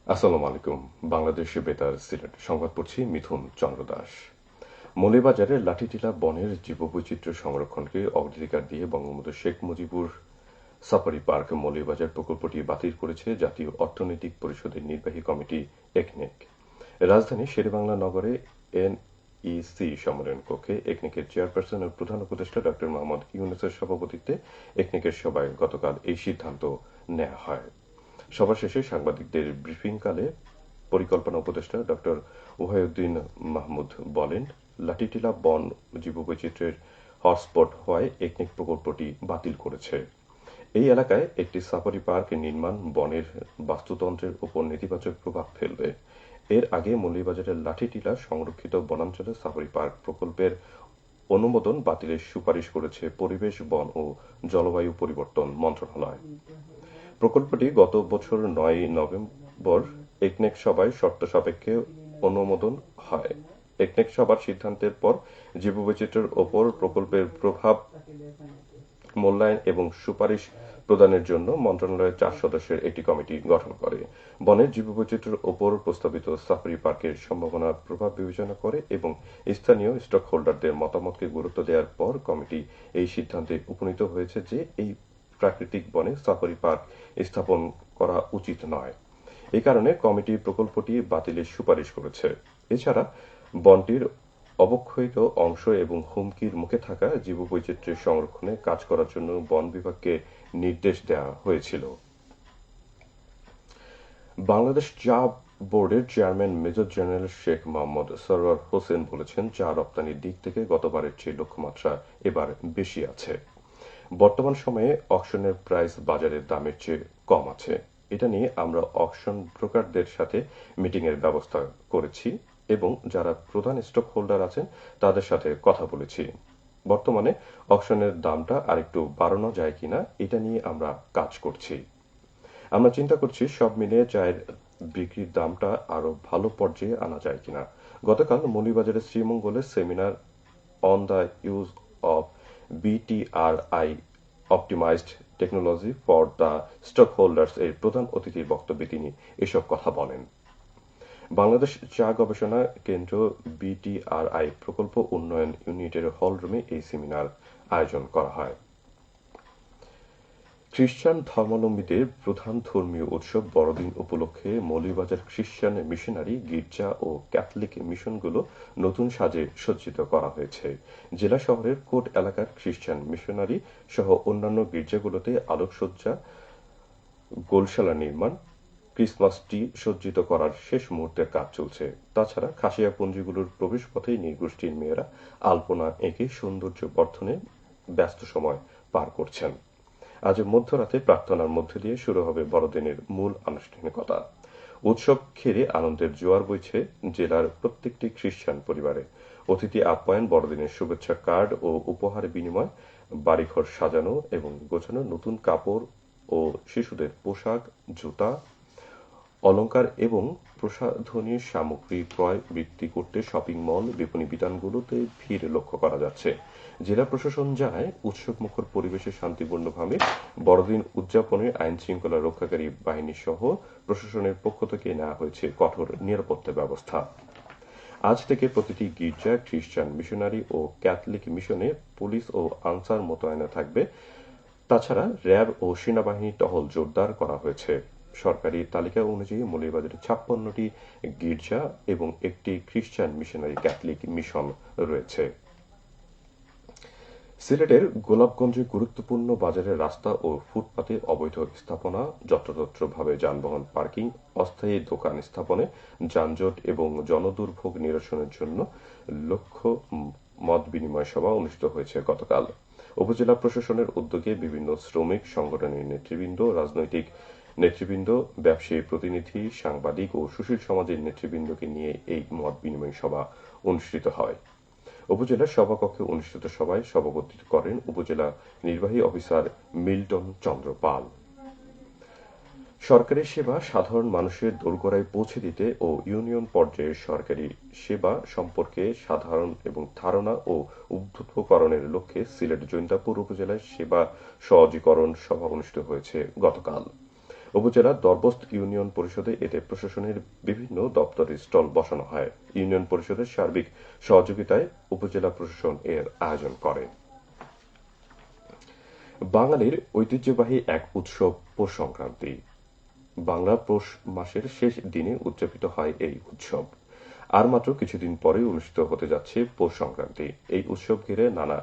আসসালামু আলাইকুম। বাংলাদেশ বেতার সিলেট সংবাদ পড়ছি মিথুন চন্দ্র দাস। মৌলভীবাজারের লাঠিটিলা বনের জীববৈচিত্র্য সংরক্ষণকে অগ্রাধিকার দিয়ে বঙ্গবন্ধু শেখ মুজিবুর সাফারি পার্ক মৌলভীবাজার প্রকল্পটি বাতিল করেছে জাতীয় অর্থনৈতিক পরিষদের নির্বাহী কমিটি একনেক। রাজধানী শেরেবাংলা নগরে এনইসি সম্মেলন কক্ষে একনেকের চেয়ারপারসন ও প্রধান উপদেষ্টা ড মোহাম্মদ ইউনূসের সভাপতিত্বে একনেকের সভায় গতকাল এই সিদ্ধান্ত নেওয়া হয়। সভা শেষে সাংবাদিকদের ব্রিফিংকালে পরিকল্পনা উপদেষ্টা ড ওয়াহিউদ্দিন মাহমুদ বলেন, লাঠিটিলা বন জীববৈচিত্র্যের হটস্পট হওয়ায় একনেক প্রকল্পটি বাতিল করেছে। এই এলাকায় একটি সাফারি পার্ক নির্মাণ বনের বাস্তুতন্ত্রের উপর নেতিবাচক প্রভাব ফেলবে। এর আগে মৌলভীবাজারের লাঠিটিলা সংরক্ষিত বনাঞ্চলে সাফারি পার্ক প্রকল্পের অনুমোদন বাতিলের সুপারিশ করেছে পরিবেশ, বন ও জলবায়ু পরিবর্তন মন্ত্রণালয়। প্রকল্পটি গত বছর ৯ নভেম্বর একনেক সভায় শর্ত সাপেক্ষে অনুমোদন হয়। একনেক সভার সিদ্ধান্তের পর জীববৈচিত্র্যের ওপর প্রকল্পের প্রভাব মূল্যায়ন এবং সুপারিশ প্রদানের জন্য মন্ত্রণালয়ের ৪ সদস্যের একটি কমিটি গঠন করে। বনের জীববৈচিত্র্যের ওপর প্রস্তাবিত সাফারি পার্কের সম্ভাবনার প্রভাব বিবেচনা করে এবং স্থানীয় স্টক হোল্ডারদের মতামতকে গুরুত্ব দেওয়ার পর কমিটি এই সিদ্ধান্তে উপনীত হয়েছে যে এই প্রাকৃতিক বনে সাফারি পার্ক স্থাপন করা উচিত নয়। এই কারণে কমিটি প্রকল্পটি বাতিলের সুপারিশ করেছে। এছাড়া বনটির অবক্ষয়িত অংশ এবং হুমকির মুখে থাকা জীববৈচিত্র্যের সংরক্ষণে কাজ করার জন্য বন বিভাগকে নির্দেশ দেওয়া হয়েছিল। বাংলাদেশ চা বোর্ডের chairman major general Sheikh Mohammad Sarwar Hossain বলেছেন, চা রপ্তানির দিক থেকে গতবারের চেয়ে লক্ষ্যমাত্রা এবার বেশি আছে। বর্তমান সময়ে অকশনের প্রাইস বাজারের দামের চেয়ে কম আছে। এটা নিয়ে আমরা অকশন ব্রোকারদের সাথে মিটিংয়ের ব্যবস্থা করেছি এবং যারা প্রধান স্টক হোল্ডার আছেন তাদের সাথে কথা বলেছি। বর্তমানে অকশনের দামটা আরেকটু বাড়ানো যায় কিনা এটা নিয়ে আমরা কাজ করছি। আমরা চিন্তা করছি সব মিলিয়ে চায়ের বিক্রির দামটা আরো ভালো পর্যায়ে আনা যায় কিনা। গতকাল মৌলভীবাজারের শ্রীমঙ্গলে seminar on the use of BTRI optimised technology for the stock holders এর প্রধান অতিথির বক্তব্যে তিনি এসব কথা বলেন। বাংলাদেশ চা গবেষণা কেন্দ্র BTRI প্রকল্প উন্নয়ন ইউনিটের হল রুমে এই সেমিনার আয়োজন করা হয়। খ্রিস্টান ধর্মাবলম্বীদের প্রধান ধর্মীয় উৎসব বড়দিন উপলক্ষে মৌলভীবাজার খ্রিস্টান মিশনারি গির্জা ও ক্যাথলিক মিশনগুলো নতুন সাজে সজ্জিত করা হয়েছে। জেলা শহরের কোট এলাকার খ্রিস্টান মিশনারি সহ অন্যান্য গির্জাগুলোতে আলোকসজ্জা, গোলশালা নির্মাণ, ক্রিসমাস ট্রি সজ্জিত করার শেষ মুহূর্তের কাজ চলছে। তাছাড়া খাসিয়াপঞ্জিগুলোর প্রবেশপথেই নৃগোষ্ঠীর মেয়েরা আলপনা এঁকে সৌন্দর্য বর্ধনে ব্যস্ত সময় পার করছেন। আজ মধ্যরাতে প্রার্থনার মধ্য দিয়ে শুরু হবে বড়দিনের মূল আনুষ্ঠানিকতা। উৎসব ঘিরে আনন্দের জোয়ার বইছে জেলার প্রত্যেকটি খ্রিস্টান পরিবারে। অতিথি আপ্যায়ন, বড়দিনের শুভেচ্ছা কার্ড ও উপহার বিনিময়, বাড়িঘর সাজানো এবং গোছানো, নতুন কাপড় ও শিশুদের পোশাক, জুতা, অলংকার এবং প্রসাধনী সামগ্রী ক্রয় বিক্রি করতে শপিং মল, বিপণী বিতানগুলোতে ভিড় লক্ষ্য করা যাচ্ছে। জেলা প্রশাসন জানায়, উৎসবমুখর পরিবেশে শান্তিপূর্ণভাবে বড়দিন উদযাপনে আইন শৃঙ্খলা রক্ষাকারী বাহিনী সহ প্রশাসনের পক্ষ থেকে নেওয়া হয়েছে কঠোর নিরাপত্তা ব্যবস্থা। আজ থেকে প্রতিটি গির্জা, খ্রিস্টান মিশনারি ও ক্যাথলিক মিশনে পুলিশ ও আনসার মোতায়েন থাকবে। তাছাড়া র্যাব ও সেনাবাহিনী টহল জোরদার করা হয়েছে। সরকারি তালিকা অনুযায়ী মৌলভীবাজারে ৫৬টি গির্জা এবং একটি খ্রিস্টান মিশনারি ক্যাথলিক মিশন রয়েছে। সিলেটের গোলাপগঞ্জে গুরুত্বপূর্ণ বাজারের রাস্তা ও ফুটপাতে অবৈধ স্থাপনা, যত্রতত্রভাবে যানবাহন পার্কিং, অস্থায়ী দোকান স্থাপনে যানজট এবং জনদুর্ভোগ নিরসনের জন্য লক্ষ্য মত বিনিময় সভা অনুষ্ঠিত হয়েছে গতকাল। উপজেলা প্রশাসনের উদ্যোগে বিভিন্ন শ্রমিক সংগঠনের নেতৃবৃন্দ, রাজনৈতিক নেতৃবৃন্দ, ব্যবসায়ী প্রতিনিধি, সাংবাদিক ও সুশীল সমাজের নেতৃবৃন্দকে নিয়ে এই মত বিনিময় সভা অনুষ্ঠিত হয়। উপজেলা সভাকক্ষে অনুষ্ঠিত সভায় সভাপতিত্ব করেন উপজেলা নির্বাহী অফিসার মিল্টন চন্দ্র পাল। সরকারি সেবা সাধারণ মানুষের দোরগোড়ায় পৌঁছে দিতে ও ইউনিয়ন পর্যায়ে সরকারি সেবা সম্পর্কে সাধারণ এবং ধারণা ও উদ্বুদ্ধকরণের লক্ষ্যে সিলেট জৈন্তাপুর উপজেলায় সেবা সহজীকরণ সভা অনুষ্ঠিত হয়েছে গতকাল। উপজেলার দরবস্ত ইউনিয়ন পরিষদে এতে প্রশাসনের বিভিন্ন দপ্তরের স্টল বসানো হয়। ইউনিয়ন পরিষদের সার্বিক সহযোগিতায় উপজেলা প্রশাসন এর আয়োজন করে। বাঙালির ঐতিহ্যবাহী এক উৎসব পৌষ সংক্রান্তি। বাংলা পৌষ মাসের শেষ দিনে উদযাপিত হয় এই উৎসব। আর মাত্র কিছুদিন পরে অনুষ্ঠিত হতে যাচ্ছে পৌষ সংক্রান্তি। এই উৎসব ঘিরে নানা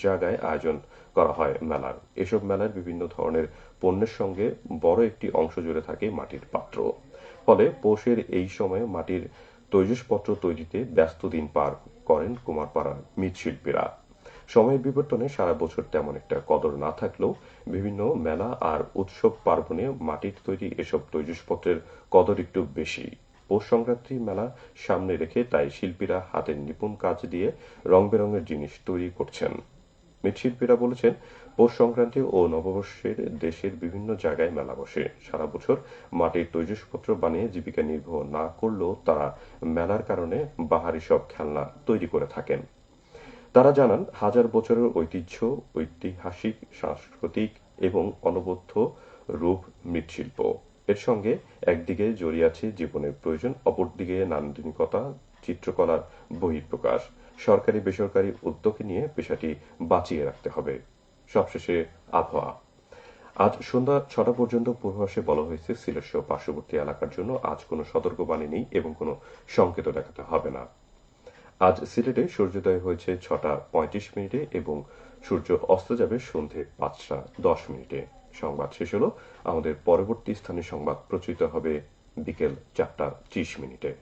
জায়গায় আয়োজন করা হয় মেলার। এসব মেলার বিভিন্ন ধরনের পণ্যের সঙ্গে বড় একটি অংশ জুড়ে থাকে মাটির পাত্র। ফলে পৌষের এই সময়ে মাটির তৈজসপত্র তৈরিতে ব্যস্ত দিন পার করেন কুমারপাড়ার মৃৎশিল্পীরা। সময়ের বিবর্তনে সারা বছর তেমন একটা কদর না থাকলেও বিভিন্ন মেলা আর উৎসব পার্বণে মাটির তৈরি এসব তৈজসপত্রের কদর একটু বেশি। পৌষ সংক্রান্তি মেলা সামনে রেখে তাই শিল্পীরা হাতের নিপুণ কাজ দিয়ে রং বেরঙের জিনিস তৈরি করছেন। মৃৎশিল্পীরা বলেছেন, পৌষ সংক্রান্তি ও নববর্ষের দেশের বিভিন্ন জায়গায় মেলা বসে। সারা বছর মাটির তৈজসপত্র বানিয়ে জীবিকা নির্বাহ না করলেও তারা মেলার কারণে বাহারি সব খেলনা তৈরি করে থাকেন। তারা জানান, হাজার বছরের ঐতিহ্য, ঐতিহাসিক, সাংস্কৃতিক এবং অনবদ্য রূপ মৃৎশিল্প। এর সঙ্গে একদিকে জড়িয়ে আছে জীবনের প্রয়োজন, অপরদিকে নান্দনিকতা, চিত্রকলার বহিঃপ্রকাশ। সরকারি বেসরকারি উদ্যোগ নিয়ে পেশাটি বাঁচিয়ে রাখতে হবে। সবশেষে আবহাওয়া। আজ সন্ধ্যা ৬টা পর্যন্ত পূর্বাভাসে বলা হয়েছে সিলেট সহ পার্শ্ববর্তী এলাকার জন্য আজ কোনো সতর্কবাণী নেই এবং কোনো সংকেত দেখাতে হবে না। আজ সিলেটে সূর্যোদয় হয়েছে ৬টা ৩৫ এবং সূর্য অস্ত যাবে সন্ধে ৫টা ১০। সংবাদ শেষ হলো। আমাদের পরবর্তী স্থানীয় সংবাদ প্রচারিত হবে বিকেল ৪টা ৩০।